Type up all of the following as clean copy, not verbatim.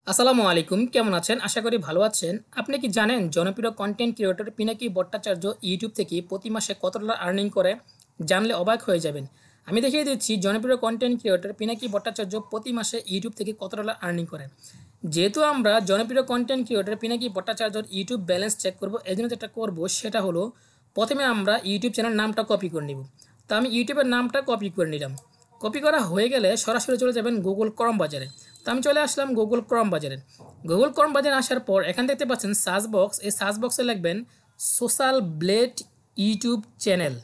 আসসালামু আলাইকুম, কেমন আছেন? আশা করি ভালো আছেন। আপনি কি জানেন জনপ্রিয় content creator Pinaki Bhattacharya YouTube থেকে প্রতি মাসে কত ডলার আর্নিং করে? জানলে অবাক হয়ে যাবেন। আমি দেখিয়ে দিচ্ছি জনপ্রিয় কন্টেন্ট ক্রিয়েটর পিনাকি ভট্টাচার্য প্রতি মাসে ইউটিউব থেকে কত ডলার আর্নিং করে। যেহেতু আমরা জনপ্রিয় কন্টেন্ট ক্রিয়েটর পিনাকি ভট্টাচার্যর ইউটিউব ব্যালেন্স চেক করব, এই জন্য যেটা করবো সেটা হলো প্রথমে আমরা ইউটিউব চ্যানেল নামটা কপি করে নিব। তো আমি ইউটিউবের নামটা কপি করে নিলাম। কপি করা হয়ে গেলে সরাসরি চলে যাবেন গুগল ক্রম বাজারে। তো আমি চলে আসলাম গুগল ক্রম বাজারে। গুগল ক্রম বাজারে আসার পর এখান দেখতে পাচ্ছেন সার্চ বক্স, এই সার্চ বক্সে লিখবেন সোশ্যাল ব্লেড ইউটিউব চ্যানেল।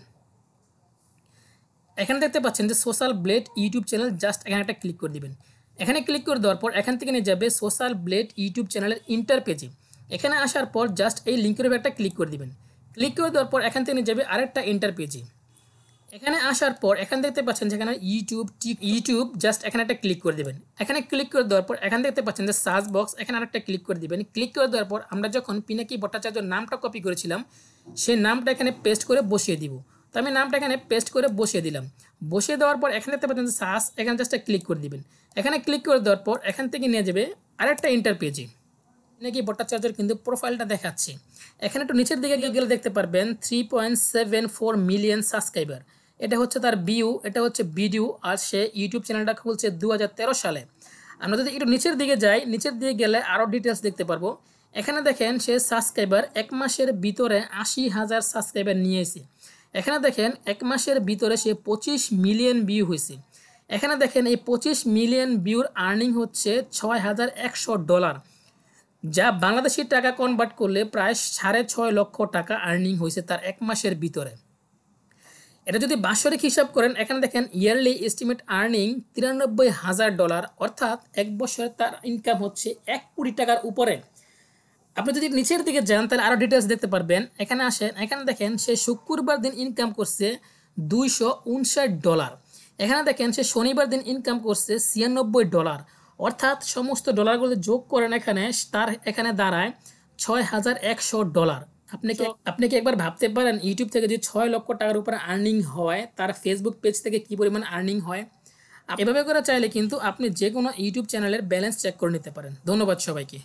এখানে দেখতে পাচ্ছেন যে social blade YouTube channel, just এখানে একটা ক্লিক করে দিবেন। এখানে ক্লিক করে দেওয়ার পর এখান থেকে নিয়ে যাবে সোশ্যাল ব্লেড ইউটিউব চ্যানেলের ইন্টার পেজে। এখানে আসার পর জাস্ট এই লিঙ্কের উপর একটা ক্লিক করে দিবেন। ক্লিক করে দেওয়ার পর এখান থেকে নিয়ে যাবে আরেকটা ইন্টার পেজে। এখানে আসার পর এখান দেখতে পাচ্ছেন যেখানে ইউটিউব জাস্ট এখানে একটা ক্লিক করে দেবেন। এখানে ক্লিক করে দেওয়ার পর এখান দেখতে পাচ্ছেন যে সার্চ বক্স, এখানে আরেকটা ক্লিক করে দিবেন। ক্লিক করে দেওয়ার পর আমরা যখন পিনাকি ভট্টাচার্যর নামটা কপি করেছিলাম সেই নামটা এখানে পেস্ট করে বসিয়ে দিব। তো আমি নামটা এখানে পেস্ট করে বসিয়ে দিলাম। বসিয়ে দেওয়ার পর এখানে দেখতে পাচ্ছেন যে সার্চ, এখানে জাস্ট ক্লিক করে দিবেন। এখানে ক্লিক করে দেওয়ার পর এখান থেকে নিয়ে যাবে আরেকটা ইন্টার পেজে। পিনাকি ভট্টাচার্যের কিন্তু প্রোফাইলটা দেখাচ্ছে। এখানে একটু নিচের দিকে গেলে দেখতে পারবেন 3.74 মিলিয়ন সাবস্ক্রাইবার। এটা হচ্ছে তার ভিউ, এটা হচ্ছে ভিডিও। আর সে ইউটিউব চ্যানেলটা খুলছে 2013 সালে। আমরা যদি একটু নিচের দিকে যাই, নিচের দিকে গেলে আরও ডিটেলস দেখতে পারবো। এখানে দেখেন সে সাবস্ক্রাইবার এক মাসের ভিতরে 80,000 সাবস্ক্রাইবার নিয়েছে। এখানে দেখেন এক মাসের ভিতরে সে 25 মিলিয়ন ভিউ হয়েছে। এখানে দেখেন এই 25 মিলিয়ন ভিউর আর্নিং হচ্ছে $6,100, যা বাংলাদেশি টাকা কনভার্ট করলে প্রায় 6.5 লক্ষ টাকা আর্নিং হয়েছে তার এক মাসের ভিতরে। এটা যদি বাৎসরিক হিসাব করেন, এখানে দেখেন ইয়ারলি এস্টিমেট আর্নিং $93,000, অর্থাৎ এক বছরে তার ইনকাম হচ্ছে 1 কোটি টাকার উপরে। আপনি যদি নিচের দিকে যান তাহলে আরও ডিটেলস দেখতে পারবেন। এখানে আসেন, এখানে দেখেন সে শুক্রবার দিন ইনকাম করছে $259। এখানে দেখেন সে শনিবার দিন ইনকাম করছে $96, অর্থাৎ সমস্ত ডলারগুলো যোগ করেন এখানে তার এখানে দাঁড়ায় $6,100। আপনি কি একবার ভাবতে পারেন ইউটিউব থেকে যদি 6 লক্ষ টাকার উপরে আর্নিং হয়, তার ফেসবুক পেজ থেকে কী পরিমাণ আর্নিং হয়? এভাবে করে চাইলে কিন্তু আপনি যে কোনো ইউটিউব চ্যানেলের ব্যালেন্স চেক করে নিতে পারেন। ধন্যবাদ সবাইকে।